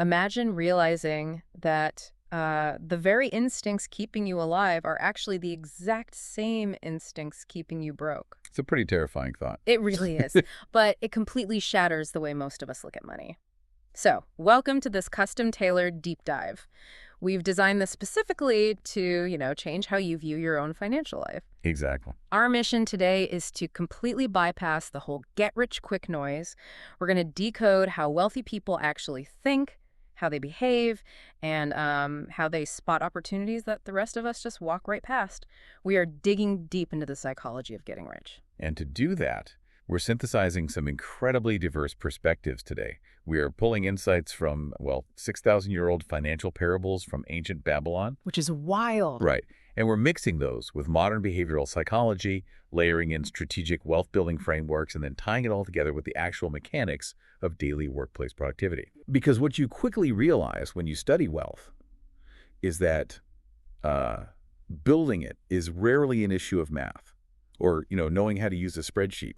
Imagine realizing that the very instincts keeping you alive are actually the exact same instincts keeping you broke. It's a pretty terrifying thought. It really is, but it completely shatters the way most of us look at money. So, welcome to this custom-tailored deep dive. We've designed this specifically to, change how you view your own financial life. Exactly. Our mission today is to completely bypass the whole get-rich-quick noise. We're going to decode how wealthy people actually think, how they behave, and how they spot opportunities that the rest of us just walk right past. We are digging deep into the psychology of getting rich. And to do that, we're synthesizing some incredibly diverse perspectives today. We are pulling insights from, 6,000-year-old financial parables from ancient Babylon. Which is wild. Right. And we're mixing those with modern behavioral psychology, layering in strategic wealth-building frameworks, and then tying it all together with the actual mechanics of daily workplace productivity. Because what you quickly realize when you study wealth is that building it is rarely an issue of math or, knowing how to use a spreadsheet.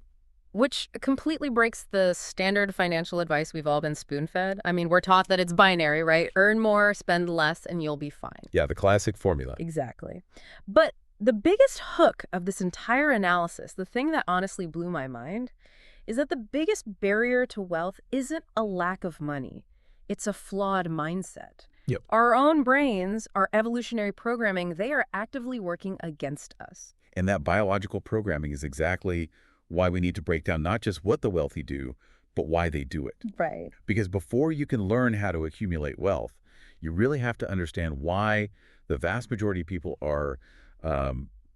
Which completely breaks the standard financial advice we've all been spoon-fed. I mean, we're taught that it's binary, right? Earn more, spend less, and you'll be fine. Yeah, the classic formula. Exactly. But the biggest hook of this entire analysis, the thing that honestly blew my mind, is that the biggest barrier to wealth isn't a lack of money. It's a flawed mindset. Yep. Our own brains, our evolutionary programming, they are actively working against us. And that biological programming is exactly why we need to break down not just what the wealthy do, but why they do it. Right. Because before you can learn how to accumulate wealth, you really have to understand why the vast majority of people are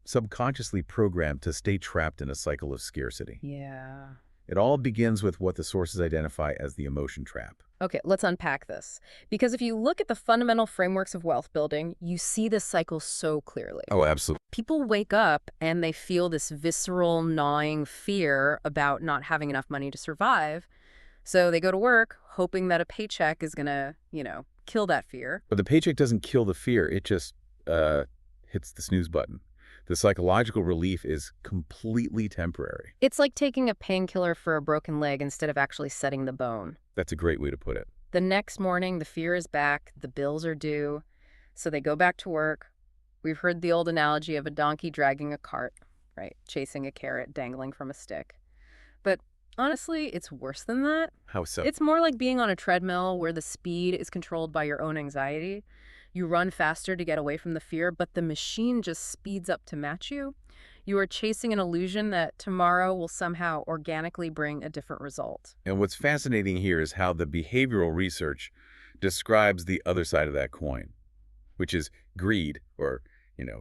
subconsciously programmed to stay trapped in a cycle of scarcity. Yeah. It all begins with what the sources identify as the emotion trap. Okay, let's unpack this. Because if you look at the fundamental frameworks of wealth building, you see this cycle so clearly. Oh, absolutely. People wake up and they feel this visceral, gnawing fear about not having enough money to survive. So they go to work hoping that a paycheck is going to, kill that fear. But the paycheck doesn't kill the fear. It just hits the snooze button. The psychological relief is completely temporary. It's like taking a painkiller for a broken leg instead of actually setting the bone. That's a great way to put it. The next morning, the fear is back, the bills are due, so they go back to work. We've heard the old analogy of a donkey dragging a cart, right? Chasing a carrot dangling from a stick. But honestly, it's worse than that. How so? It's more like being on a treadmill where the speed is controlled by your own anxiety. You run faster to get away from the fear, but the machine just speeds up to match you. You are chasing an illusion that tomorrow will somehow organically bring a different result. And what's fascinating here is how the behavioral research describes the other side of that coin, which is greed or,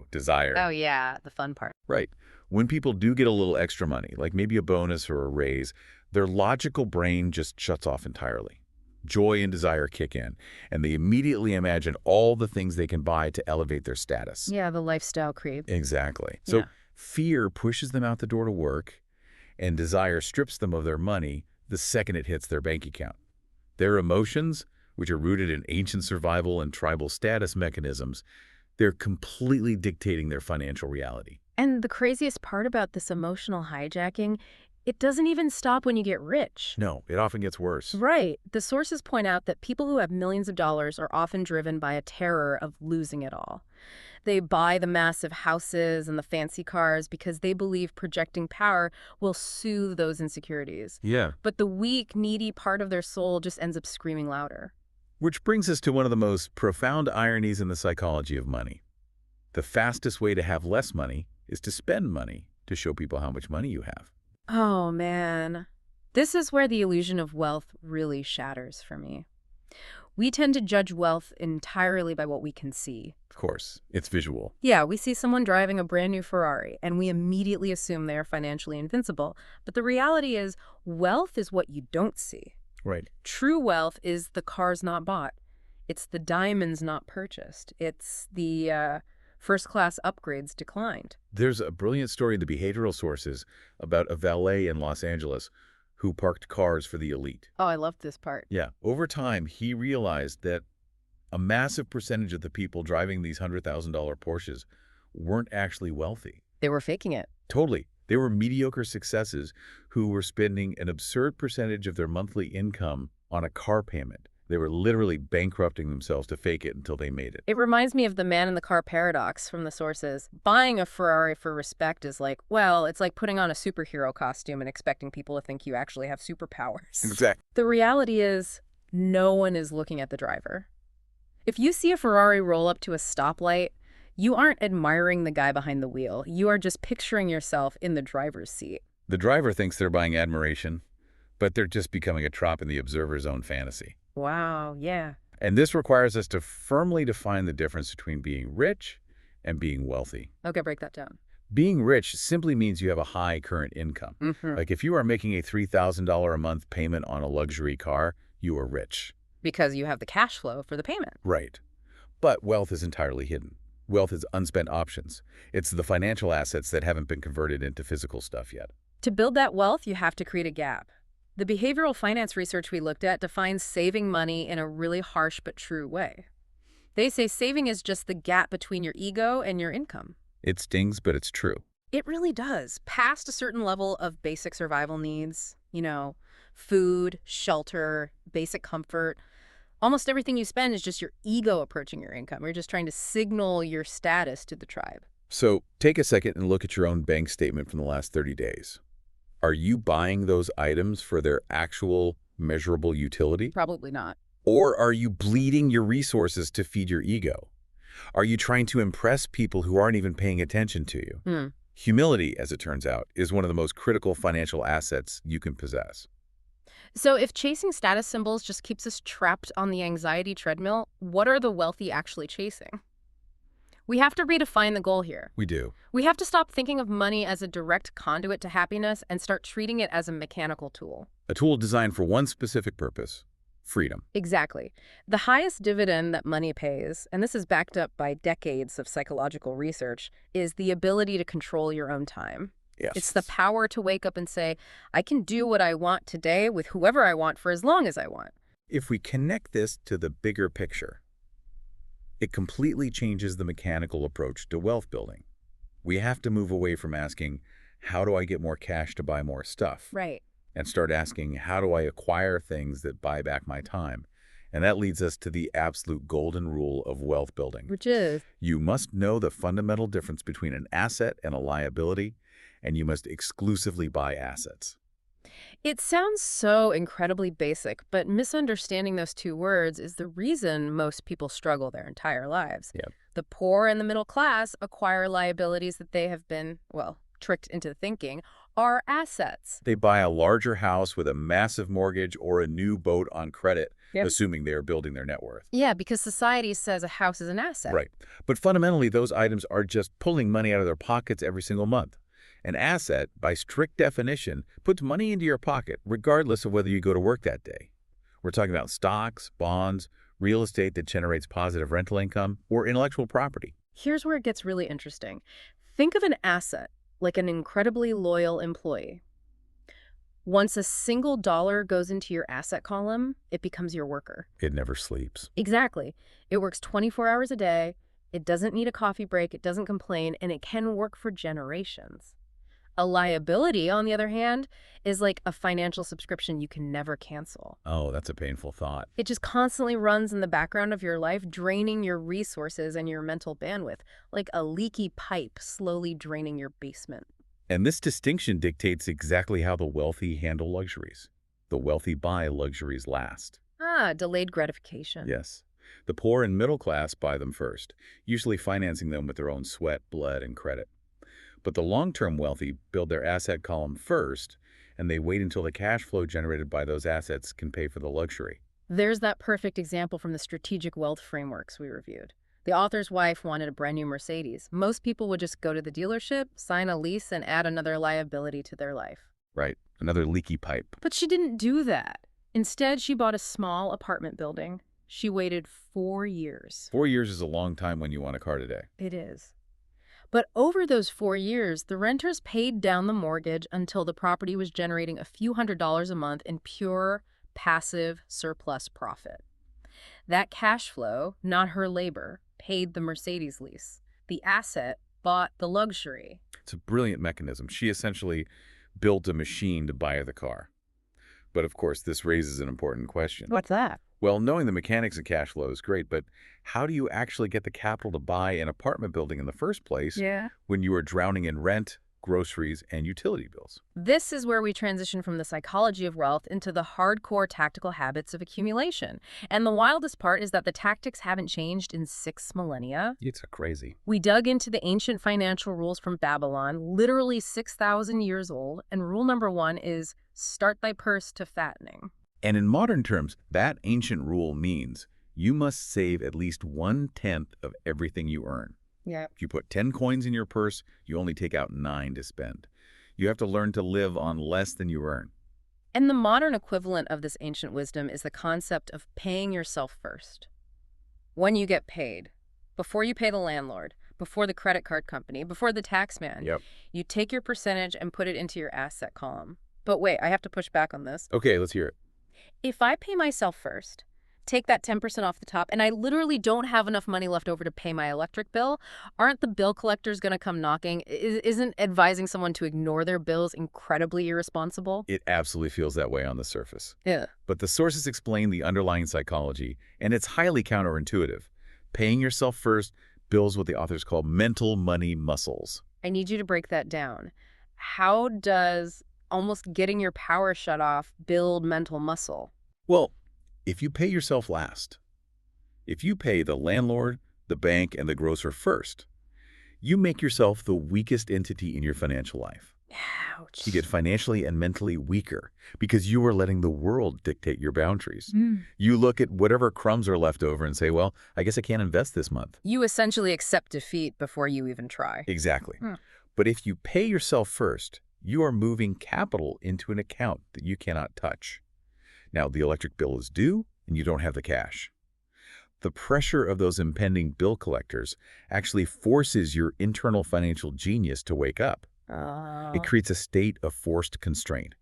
desire. Oh, yeah, the fun part. Right. When people do get a little extra money, like maybe a bonus or a raise, their logical brain just shuts off entirely. Joy and desire kick in, and they immediately imagine all the things they can buy to elevate their status. Yeah, the lifestyle creep. Exactly. So fear pushes them out the door to work, and desire strips them of their money the second it hits their bank account. Their emotions, which are rooted in ancient survival and tribal status mechanisms, they're completely dictating their financial reality. And the craziest part about this emotional hijacking, it doesn't even stop when you get rich. No, it often gets worse. Right. The sources point out that people who have millions of dollars are often driven by a terror of losing it all. They buy the massive houses and the fancy cars because they believe projecting power will soothe those insecurities. Yeah. But the weak, needy part of their soul just ends up screaming louder. Which brings us to one of the most profound ironies in the psychology of money. The fastest way to have less money is to spend money to show people how much money you have. Oh, man. This is where the illusion of wealth really shatters for me. We tend to judge wealth entirely by what we can see. Of course, it's visual. Yeah, we see someone driving a brand new Ferrari, and we immediately assume they are financially invincible. But the reality is, wealth is what you don't see. Right. True wealth is the cars not bought. It's the diamonds not purchased. It's the first-class upgrades declined. There's a brilliant story in the behavioral sources about a valet in Los Angeles who parked cars for the elite. Oh, I loved this part. Yeah. Over time, he realized that a massive percentage of the people driving these $100,000 Porsches weren't actually wealthy. They were faking it. Totally. They were mediocre successes who were spending an absurd percentage of their monthly income on a car payment They were literally bankrupting themselves to fake it until they made it. It reminds me of the man in the car paradox from the sources. Buying a Ferrari for respect is like, well, it's like putting on a superhero costume and expecting people to think you actually have superpowers. Exactly. The reality is, no one is looking at the driver. If you see a Ferrari roll up to a stoplight, you aren't admiring the guy behind the wheel. You are just picturing yourself in the driver's seat. The driver thinks they're buying admiration, but they're just becoming a trop in the observer's own fantasy. Wow, yeah. And this requires us to firmly define the difference between being rich and being wealthy. Okay, break that down. Being rich simply means you have a high current income. Like if you are making a $3,000 a month payment on a luxury car, you are rich. Because you have the cash flow for the payment. Right. But wealth is entirely hidden. Wealth is unspent options. It's the financial assets that haven't been converted into physical stuff yet. To build that wealth, you have to create a gap. The behavioral finance research we looked at defines saving money in a really harsh but true way. They say saving is just the gap between your ego and your income. It stings, but it's true. It really does. Past a certain level of basic survival needs, food, shelter, basic comfort, almost everything you spend is just your ego approaching your income. You're just trying to signal your status to the tribe. So take a second and look at your own bank statement from the last 30 days. Are you buying those items for their actual measurable utility? Probably not. Or are you bleeding your resources to feed your ego? Are you trying to impress people who aren't even paying attention to you? Humility, as it turns out, is one of the most critical financial assets you can possess. So if chasing status symbols just keeps us trapped on the anxiety treadmill, what are the wealthy actually chasing? We have to redefine the goal here. We do. We have to stop thinking of money as a direct conduit to happiness and start treating it as a mechanical tool. A tool designed for one specific purpose: freedom. Exactly. The highest dividend that money pays, and this is backed up by decades of psychological research, is the ability to control your own time. Yes. It's the power to wake up and say, I can do what I want today with whoever I want for as long as I want. If we connect this to the bigger picture, it completely changes the mechanical approach to wealth building. We have to move away from asking, how do I get more cash to buy more stuff? Right. And start asking, how do I acquire things that buy back my time? And that leads us to the absolute golden rule of wealth building. Which is? You must know the fundamental difference between an asset and a liability, and you must exclusively buy assets. It sounds so incredibly basic, but misunderstanding those two words is the reason most people struggle their entire lives. Yep. The poor and the middle class acquire liabilities that they have been, well, tricked into thinking are assets. They buy a larger house with a massive mortgage or a new boat on credit, assuming they are building their net worth. Yeah, because society says a house is an asset. Right. But fundamentally, those items are just pulling money out of their pockets every single month. An asset, by strict definition, puts money into your pocket regardless of whether you go to work that day. We're talking about stocks, bonds, real estate that generates positive rental income, or intellectual property. Here's where it gets really interesting. Think of an asset like an incredibly loyal employee. Once a single dollar goes into your asset column, it becomes your worker. It never sleeps. Exactly. It works 24 hours a day. It doesn't need a coffee break. It doesn't complain, and it can work for generations. A liability, on the other hand, is like a financial subscription you can never cancel. Oh, that's a painful thought. It just constantly runs in the background of your life, draining your resources and your mental bandwidth, like a leaky pipe slowly draining your basement. And this distinction dictates exactly how the wealthy handle luxuries. The wealthy buy luxuries last. Delayed gratification. Yes. The poor and middle class buy them first, usually financing them with their own sweat, blood, and credit. But the long-term wealthy build their asset column first, and they wait until the cash flow generated by those assets can pay for the luxury. There's that perfect example from the strategic wealth frameworks we reviewed. The author's wife wanted a brand new Mercedes. Most people would just go to the dealership, sign a lease, and add another liability to their life. Right. Another leaky pipe. But she didn't do that. Instead, she bought a small apartment building. She waited 4 years. 4 years is a long time when you want a car today. It is. But over those 4 years, the renters paid down the mortgage until the property was generating a few $100s a month in pure, passive surplus profit. That cash flow, not her labor, paid the Mercedes lease. The asset bought the luxury. It's a brilliant mechanism. She essentially built a machine to buy her the car. But of course, this raises an important question. What's that? Well, knowing the mechanics of cash flow is great, but how do you actually get the capital to buy an apartment building in the first place Yeah. when you are drowning in rent, groceries, and utility bills? This is where we transition from the psychology of wealth into the hardcore tactical habits of accumulation. And the wildest part is that the tactics haven't changed in 6 millennia. It's crazy. We dug into the ancient financial rules from Babylon, literally 6,000 years old, and rule number one is start thy purse to fattening. And in modern terms, that ancient rule means you must save at least 1/10 of everything you earn. Yeah. If you put 10 coins in your purse, you only take out 9 to spend. You have to learn to live on less than you earn. And the modern equivalent of this ancient wisdom is the concept of paying yourself first. When you get paid, before you pay the landlord, before the credit card company, before the tax man, Yep. you take your percentage and put it into your asset column. But wait, I have to push back on this. Okay, let's hear it. If I pay myself first, take that 10% off the top, and I literally don't have enough money left over to pay my electric bill, aren't the bill collectors going to come knocking? Isn't advising someone to ignore their bills incredibly irresponsible? It absolutely feels that way on the surface. Yeah. But the sources explain the underlying psychology, and it's highly counterintuitive. Paying yourself first builds what the authors call mental money muscles. I need you to break that down. How does almost getting your power shut off build mental muscle? Well, if you pay yourself last, if you pay the landlord, the bank, and the grocer first, you make yourself the weakest entity in your financial life. Ouch. You get financially and mentally weaker because you are letting the world dictate your boundaries. You look at whatever crumbs are left over and say, well, I guess I can't invest this month. You essentially accept defeat before you even try. Exactly. Hmm. But if you pay yourself first, you are moving capital into an account that you cannot touch. Now, the electric bill is due, and you don't have the cash. The pressure of those impending bill collectors actually forces your internal financial genius to wake up. It creates a state of forced constraint.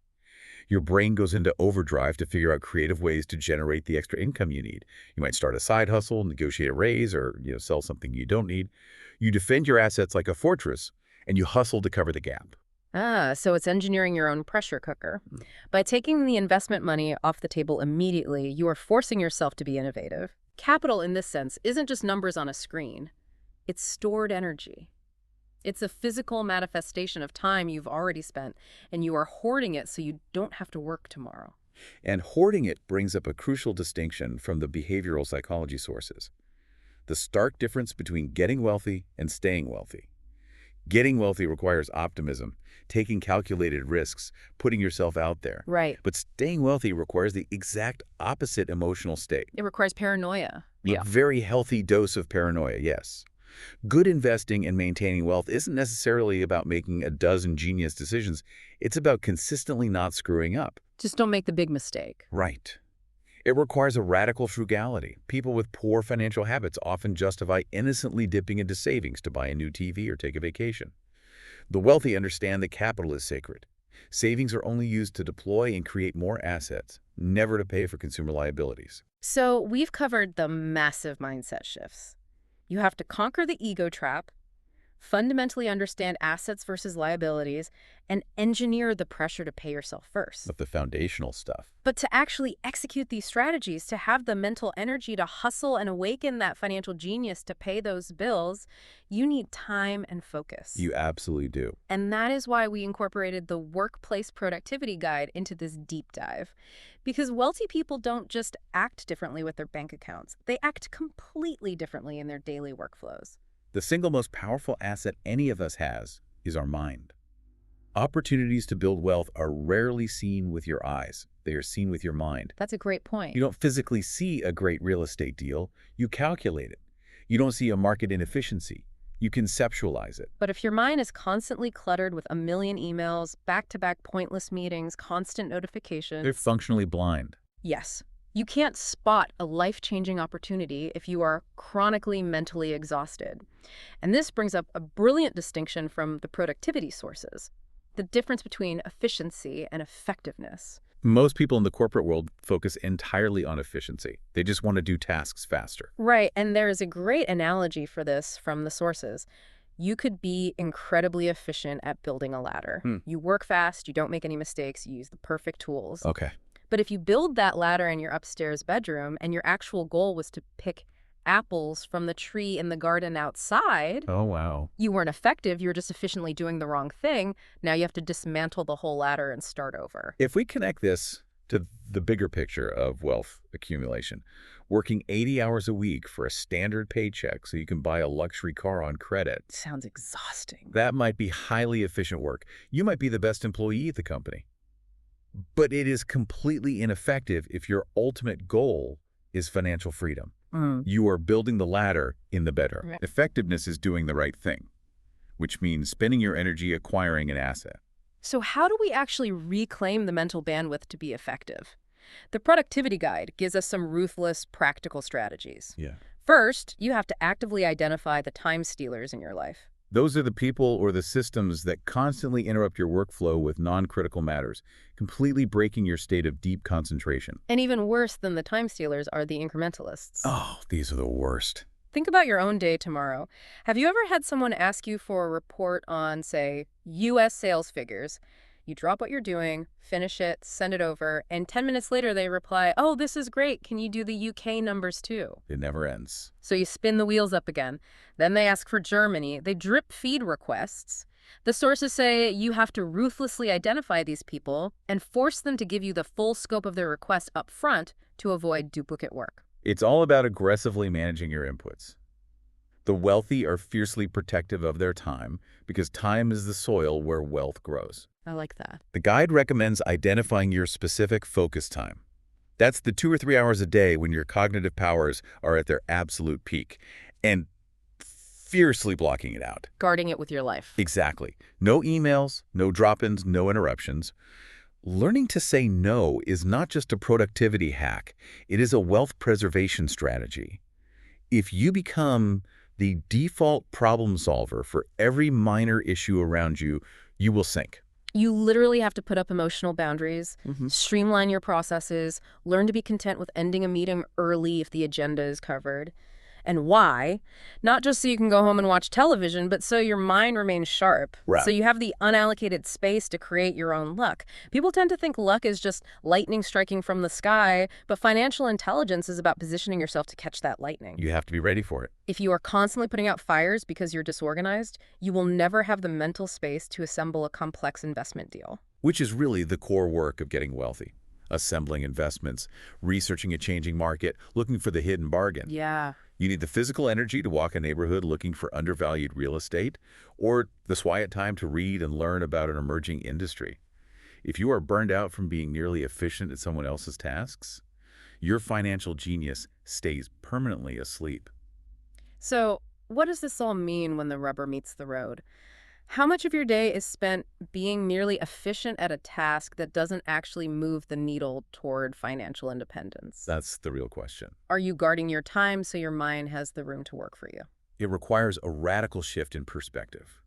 Your brain goes into overdrive to figure out creative ways to generate the extra income you need. You might start a side hustle, negotiate a raise, or sell something you don't need. You defend your assets like a fortress, and you hustle to cover the gap. So it's engineering your own pressure cooker. By taking the investment money off the table immediately, you are forcing yourself to be innovative. Capital, in this sense, isn't just numbers on a screen. It's stored energy. It's a physical manifestation of time you've already spent, and you are hoarding it so you don't have to work tomorrow. And hoarding it brings up a crucial distinction from the behavioral psychology sources. The stark difference between getting wealthy and staying wealthy. Getting wealthy requires optimism, taking calculated risks, putting yourself out there. Right. But staying wealthy requires the exact opposite emotional state. It requires paranoia. A very healthy dose of paranoia, yes. Good investing and maintaining wealth isn't necessarily about making a dozen genius decisions. It's about consistently not screwing up. Just don't make the big mistake. Right. It requires a radical frugality. People with poor financial habits often justify innocently dipping into savings to buy a new TV or take a vacation. The wealthy understand that capital is sacred. Savings are only used to deploy and create more assets, never to pay for consumer liabilities. So we've covered the massive mindset shifts. You have to conquer the ego trap, fundamentally understand assets versus liabilities, and engineer the pressure to pay yourself first. Of the foundational stuff. But to actually execute these strategies, to have the mental energy to hustle and awaken that financial genius to pay those bills, you need time and focus. You absolutely do. And that is why we incorporated the Workplace Productivity Guide into this deep dive. Because wealthy people don't just act differently with their bank accounts. They act completely differently in their daily workflows. The single most powerful asset any of us has is our mind. Opportunities to build wealth are rarely seen with your eyes. They are seen with your mind. That's a great point. You don't physically see a great real estate deal. You calculate it. You don't see a market inefficiency. You conceptualize it. But if your mind is constantly cluttered with a million emails, back-to-back pointless meetings, constant notifications... They're functionally blind. Yes. You can't spot a life-changing opportunity if you are chronically mentally exhausted. And this brings up a brilliant distinction from the productivity sources, the difference between efficiency and effectiveness. Most people in the corporate world focus entirely on efficiency. They just want to do tasks faster. Right, and there is a great analogy for this from the sources. You could be incredibly efficient at building a ladder. You work fast, you don't make any mistakes, you use the perfect tools. Okay. But if you build that ladder in your upstairs bedroom and your actual goal was to pick apples from the tree in the garden outside, Oh, wow. you weren't effective, you were just efficiently doing the wrong thing. Now you have to dismantle the whole ladder and start over. If we connect this to the bigger picture of wealth accumulation, working 80 hours a week for a standard paycheck so you can buy a luxury car on credit, Sounds exhausting. that might be highly efficient work. You might be the best employee at the company. But it is completely ineffective if your ultimate goal is financial freedom. You are building the ladder in the bedroom. Right. Effectiveness is doing the right thing, which means spending your energy acquiring an asset. So how do we actually reclaim the mental bandwidth to be effective? The Productivity Guide gives us some ruthless, practical strategies. Yeah. First, you have to actively identify the time stealers in your life. Those are the people or the systems that constantly interrupt your workflow with non-critical matters, completely breaking your state of deep concentration. And even worse than the time stealers are the incrementalists. Oh, these are the worst. Think about your own day tomorrow. Have you ever had someone ask you for a report on, say, U.S. sales figures? You drop what you're doing, finish it, send it over, and 10 minutes later they reply, "Oh, this is great. Can you do the UK numbers too?" It never ends. So you spin the wheels up again. Then they ask for Germany. They drip feed requests. The sources say you have to ruthlessly identify these people and force them to give you the full scope of their request up front to avoid duplicate work. It's all about aggressively managing your inputs. The wealthy are fiercely protective of their time because time is the soil where wealth grows. I like that. The guide recommends identifying your specific focus time. That's the 2 or 3 hours a day when your cognitive powers are at their absolute peak, and fiercely blocking it out. Guarding it with your life. Exactly. No emails, no drop-ins, no interruptions. Learning to say no is not just a productivity hack. It is a wealth preservation strategy. If you become the default problem solver for every minor issue around you, you will sink. You literally have to put up emotional boundaries, streamline your processes, learn to be content with ending a meeting early if the agenda is covered. And why? Not just so you can go home and watch television, but so your mind remains sharp. Right. So you have the unallocated space to create your own luck. People tend to think luck is just lightning striking from the sky, but financial intelligence is about positioning yourself to catch that lightning. You have to be ready for it. If you are constantly putting out fires because you're disorganized, you will never have the mental space to assemble a complex investment deal. Which is really the core work of getting wealthy. Assembling investments, researching a changing market, looking for the hidden bargain. Yeah. You need the physical energy to walk a neighborhood looking for undervalued real estate, or the quiet time to read and learn about an emerging industry. If you are burned out from being nearly efficient at someone else's tasks, your financial genius stays permanently asleep. So, what does this all mean when the rubber meets the road? How much of your day is spent being merely efficient at a task that doesn't actually move the needle toward financial independence? That's the real question. Are you guarding your time so your mind has the room to work for you? It requires a radical shift in perspective.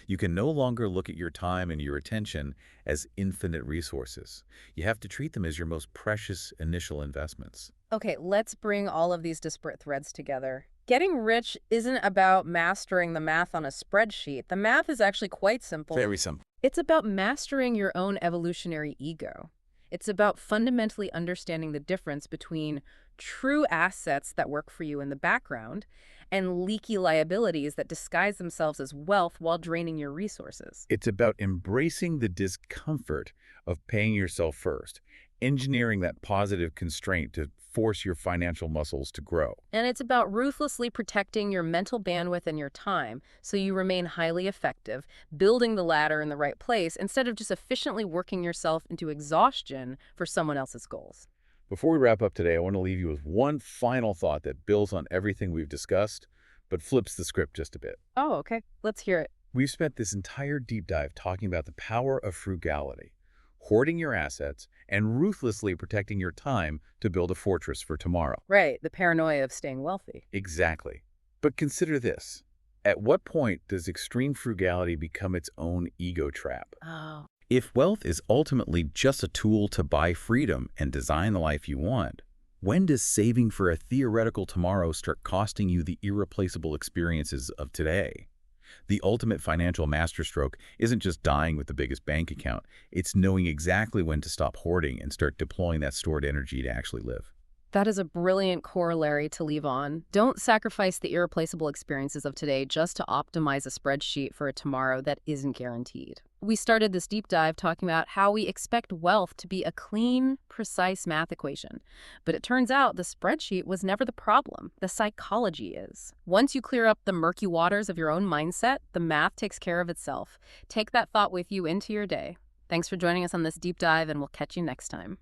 You can no longer look at your time and your attention as infinite resources. You have to treat them as your most precious initial investments. Okay, let's bring all of these disparate threads together. Getting rich isn't about mastering the math on a spreadsheet. The math is actually quite simple. Very simple. It's about mastering your own evolutionary ego. It's about fundamentally understanding the difference between true assets that work for you in the background and leaky liabilities that disguise themselves as wealth while draining your resources. It's about embracing the discomfort of paying yourself first, engineering that positive constraint to force your financial muscles to grow. And it's about ruthlessly protecting your mental bandwidth and your time so you remain highly effective, building the ladder in the right place instead of just efficiently working yourself into exhaustion for someone else's goals. Before we wrap up today, I want to leave you with one final thought that builds on everything we've discussed, but flips the script just a bit. Oh, okay. Let's hear it. We've spent this entire deep dive talking about the power of frugality, hoarding your assets, and ruthlessly protecting your time to build a fortress for tomorrow. Right, the paranoia of staying wealthy. Exactly. But consider this. At what point does extreme frugality become its own ego trap? Oh. If wealth is ultimately just a tool to buy freedom and design the life you want, when does saving for a theoretical tomorrow start costing you the irreplaceable experiences of today? The ultimate financial masterstroke isn't just dying with the biggest bank account. It's knowing exactly when to stop hoarding and start deploying that stored energy to actually live. That is a brilliant corollary to leave on. Don't sacrifice the irreplaceable experiences of today just to optimize a spreadsheet for a tomorrow that isn't guaranteed. We started this deep dive talking about how we expect wealth to be a clean, precise math equation. But it turns out the spreadsheet was never the problem. The psychology is. Once you clear up the murky waters of your own mindset, the math takes care of itself. Take that thought with you into your day. Thanks for joining us on this deep dive, and we'll catch you next time.